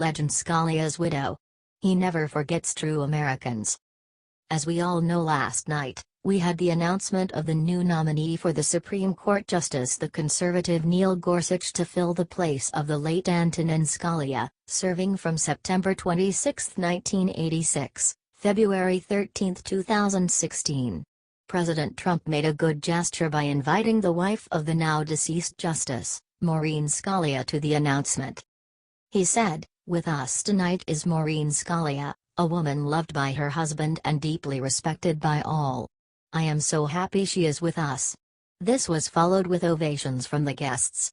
Legend Scalia's widow. He never forgets true Americans. As we all know, last night, we had the announcement of the new nominee for the Supreme Court Justice, the conservative Neil Gorsuch, to fill the place of the late Antonin Scalia, serving from September 26, 1986, February 13, 2016. President Trump made a good gesture by inviting the wife of the now deceased Justice, Maureen Scalia, to the announcement. He said, "With us tonight is Maureen Scalia, a woman loved by her husband and deeply respected by all. I am so happy she is with us." This was followed with ovations from the guests.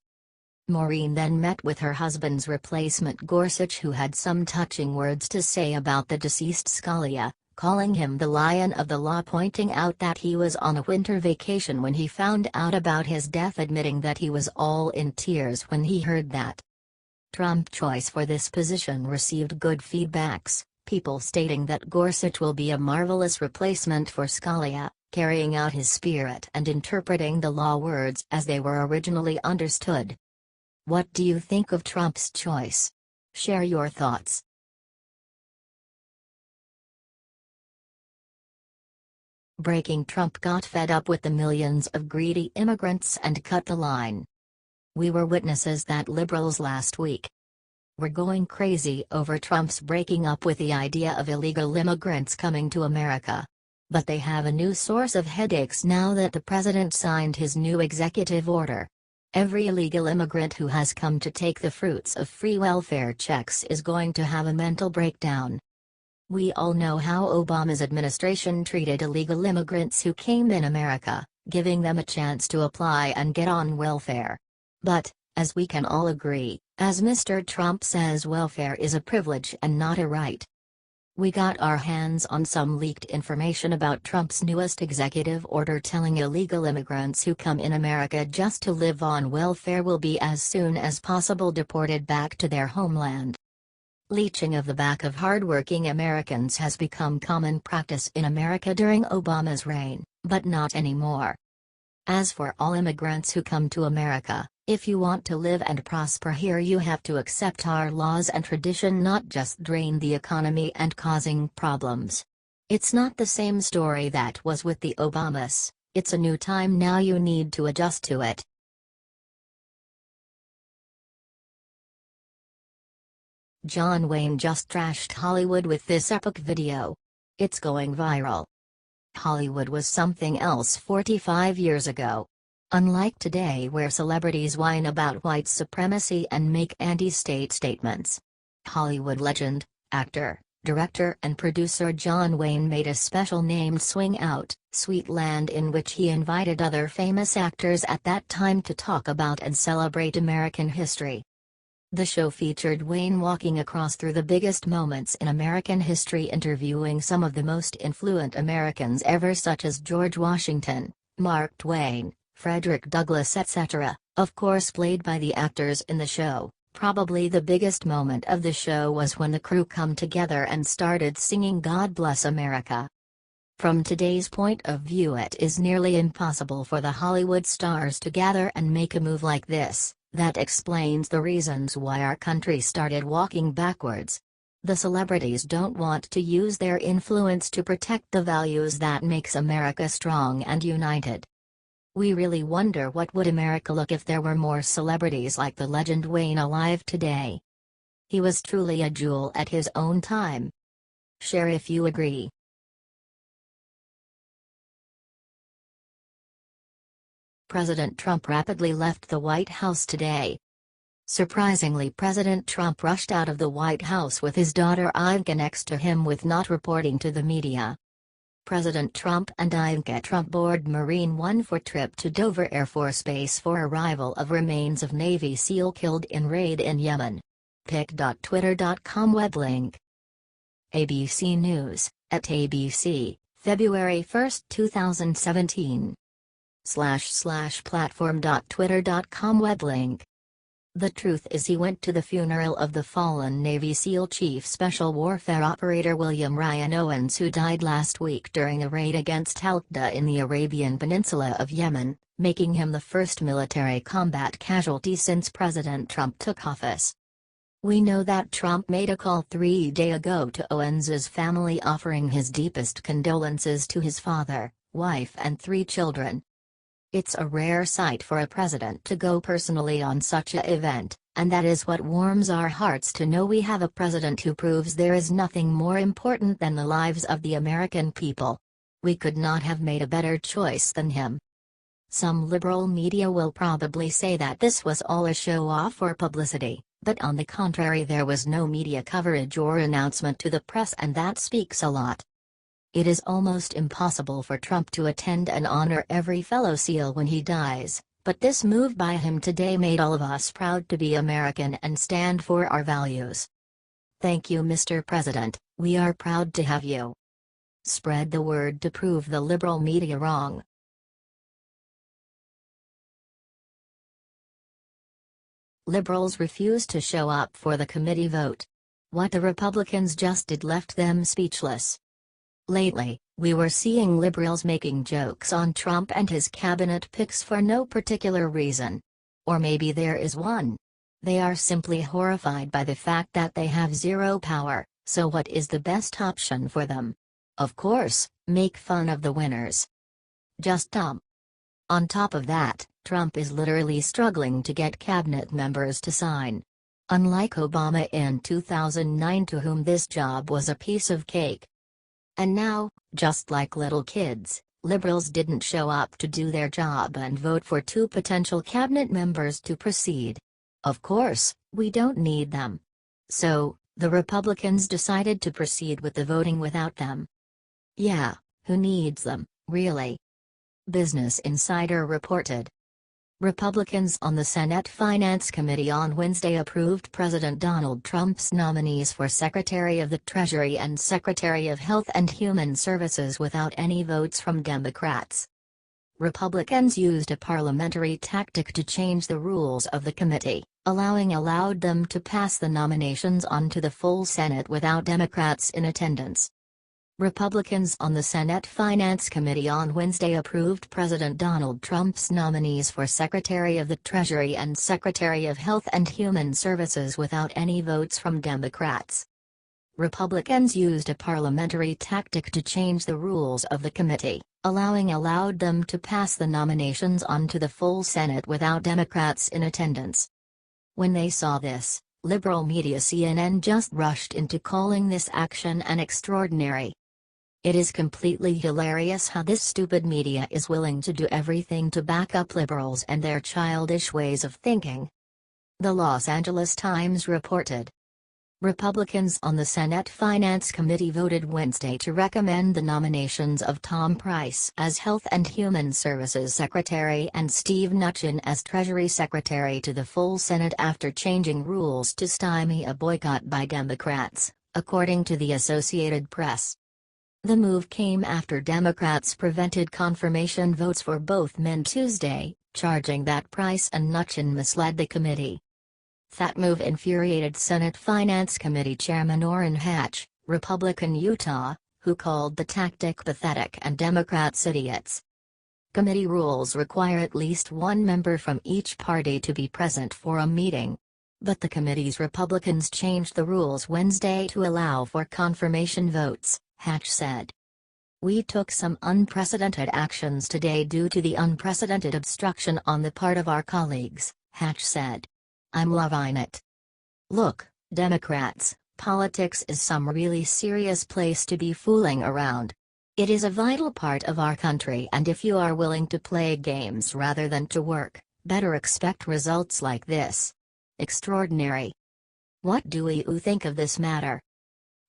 Maureen then met with her husband's replacement Gorsuch, who had some touching words to say about the deceased Scalia, calling him the lion of the law, pointing out that he was on a winter vacation when he found out about his death, admitting that he was all in tears when he heard that. Trump's choice for this position received good feedbacks, people stating that Gorsuch will be a marvelous replacement for Scalia, carrying out his spirit and interpreting the law words as they were originally understood. What do you think of Trump's choice? Share your thoughts. Breaking: Trump got fed up with the millions of greedy immigrants and cut the line. We were witnesses that liberals last week were going crazy over Trump's breaking up with the idea of illegal immigrants coming to America. But they have a new source of headaches now that the president signed his new executive order. Every illegal immigrant who has come to take the fruits of free welfare checks is going to have a mental breakdown. We all know how Obama's administration treated illegal immigrants who came in America, giving them a chance to apply and get on welfare. But, as we can all agree, as Mr. Trump says, welfare is a privilege and not a right. We got our hands on some leaked information about Trump's newest executive order telling illegal immigrants who come in America just to live on welfare will be as soon as possible deported back to their homeland. Leeching of the back of hardworking Americans has become common practice in America during Obama's reign, but not anymore. As for all immigrants who come to America, if you want to live and prosper here, you have to accept our laws and tradition, not just drain the economy and causing problems. It's not the same story that was with the Obamas. It's a new time now, you need to adjust to it. John Wayne just trashed Hollywood with this epic video. It's going viral. Hollywood was something else 45 years ago. Unlike today, where celebrities whine about white supremacy and make anti-state statements. Hollywood legend, actor, director and producer John Wayne made a special named Swing Out, Sweet Land, in which he invited other famous actors at that time to talk about and celebrate American history. The show featured Wayne walking across through the biggest moments in American history, interviewing some of the most influential Americans ever, such as George Washington, Mark Twain, Frederick Douglass, etc., of course played by the actors in the show. Probably the biggest moment of the show was when the crew come together and started singing "God Bless America." From today's point of view, it is nearly impossible for the Hollywood stars to gather and make a move like this. That explains the reasons why our country started walking backwards. The celebrities don't want to use their influence to protect the values that makes America strong and united. We really wonder what would America look if there were more celebrities like the legend Wayne alive today. He was truly a jewel at his own time. Share if you agree. President Trump rapidly left the White House today. Surprisingly, President Trump rushed out of the White House with his daughter Ivanka next to him, with not reporting to the media. President Trump and Ivanka Trump board Marine One for trip to Dover Air Force Base for arrival of remains of Navy SEAL killed in raid in Yemen. pic.twitter.com web link. ABC News, at ABC, February 1, 2017. //platform.twitter.com web link. The truth is, he went to the funeral of the fallen Navy SEAL Chief Special Warfare Operator William Ryan Owens, who died last week during a raid against Al-Qaeda in the Arabian Peninsula of Yemen, making him the first military combat casualty since President Trump took office. We know that Trump made a call 3 days ago to Owens's family offering his deepest condolences to his father, wife and 3 children. It's a rare sight for a president to go personally on such an event, and that is what warms our hearts to know we have a president who proves there is nothing more important than the lives of the American people. We could not have made a better choice than him. Some liberal media will probably say that this was all a show-off or publicity, but on the contrary, there was no media coverage or announcement to the press, and that speaks a lot. It is almost impossible for Trump to attend and honor every fellow SEAL when he dies, but this move by him today made all of us proud to be American and stand for our values. Thank you, Mr. President, we are proud to have you. Spread the word to prove the liberal media wrong. Liberals refuse to show up for the committee vote. What the Republicans just did left them speechless. Lately, we were seeing liberals making jokes on Trump and his cabinet picks for no particular reason. Or maybe there is one. They are simply horrified by the fact that they have zero power, so what is the best option for them? Of course, make fun of the winners. Just dumb. On top of that, Trump is literally struggling to get cabinet members to sign. Unlike Obama in 2009, to whom this job was a piece of cake. And now, just like little kids, liberals didn't show up to do their job and vote for 2 potential cabinet members to proceed. Of course, we don't need them. So, the Republicans decided to proceed with the voting without them. Yeah, who needs them, really? Business Insider reported. Republicans on the Senate Finance Committee on Wednesday approved President Donald Trump's nominees for Secretary of the Treasury and Secretary of Health and Human Services without any votes from Democrats. Republicans used a parliamentary tactic to change the rules of the committee, allowed them to pass the nominations on to the full Senate without Democrats in attendance. Republicans on the Senate Finance Committee on Wednesday approved President Donald Trump's nominees for Secretary of the Treasury and Secretary of Health and Human Services without any votes from Democrats. Republicans used a parliamentary tactic to change the rules of the committee, allowed them to pass the nominations on to the full Senate without Democrats in attendance. When they saw this, liberal media CNN just rushed into calling this action an extraordinary. It is completely hilarious how this stupid media is willing to do everything to back up liberals and their childish ways of thinking. The Los Angeles Times reported. Republicans on the Senate Finance Committee voted Wednesday to recommend the nominations of Tom Price as Health and Human Services Secretary and Steve Mnuchin as Treasury Secretary to the full Senate after changing rules to stymie a boycott by Democrats, according to the Associated Press. The move came after Democrats prevented confirmation votes for both men Tuesday, charging that Price and Mnuchin misled the committee. That move infuriated Senate Finance Committee Chairman Orrin Hatch, Republican Utah, who called the tactic pathetic and Democrats idiots. Committee rules require at least one member from each party to be present for a meeting. But the committee's Republicans changed the rules Wednesday to allow for confirmation votes, Hatch said. We took some unprecedented actions today due to the unprecedented obstruction on the part of our colleagues, Hatch said. I'm loving it. Look, Democrats, politics is some really serious place to be fooling around. It is a vital part of our country, and if you are willing to play games rather than to work, better expect results like this. Extraordinary. What do you think of this matter?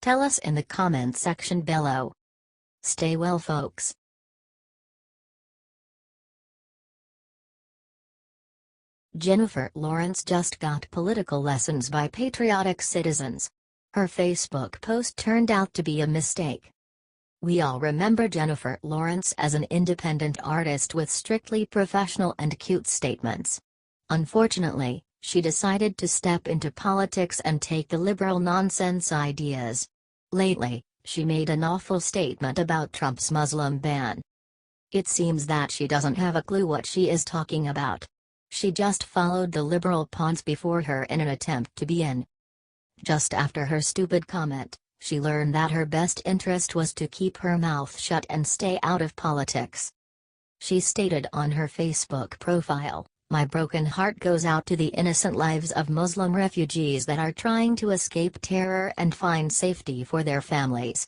Tell us in the comments section below. Stay well, folks. Jennifer Lawrence just got political lessons by patriotic citizens. Her Facebook post turned out to be a mistake. We all remember Jennifer Lawrence as an independent artist with strictly professional and cute statements. Unfortunately, she decided to step into politics and take the liberal nonsense ideas. Lately, she made an awful statement about Trump's Muslim ban. It seems that she doesn't have a clue what she is talking about. She just followed the liberal pawns before her in an attempt to be in. Just after her stupid comment, she learned that her best interest was to keep her mouth shut and stay out of politics. She stated on her Facebook profile, "My broken heart goes out to the innocent lives of Muslim refugees that are trying to escape terror and find safety for their families."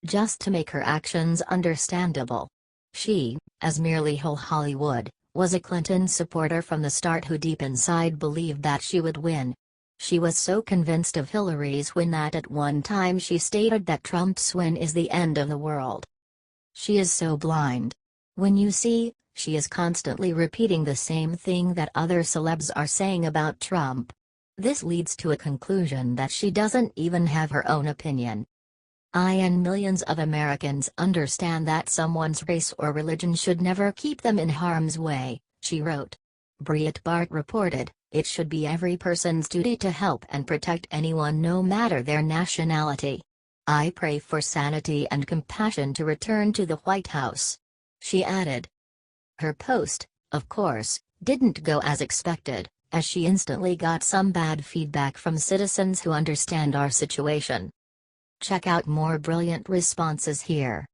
Just to make her actions understandable. She, as merely whole Hollywood, was a Clinton supporter from the start who deep inside believed that she would win. She was so convinced of Hillary's win that at one time she stated that Trump's win is the end of the world. She is so blind. When you see, she is constantly repeating the same thing that other celebs are saying about Trump. This leads to a conclusion that she doesn't even have her own opinion. I and millions of Americans understand that someone's race or religion should never keep them in harm's way, she wrote. Breitbart reported, "It should be every person's duty to help and protect anyone no matter their nationality. I pray for sanity and compassion to return to the White House." She added. Her post, of course, didn't go as expected, as she instantly got some bad feedback from citizens who understand our situation. Check out more brilliant responses here.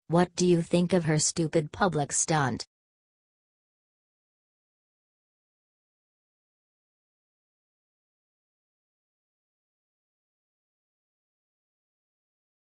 What do you think of her stupid public stunt?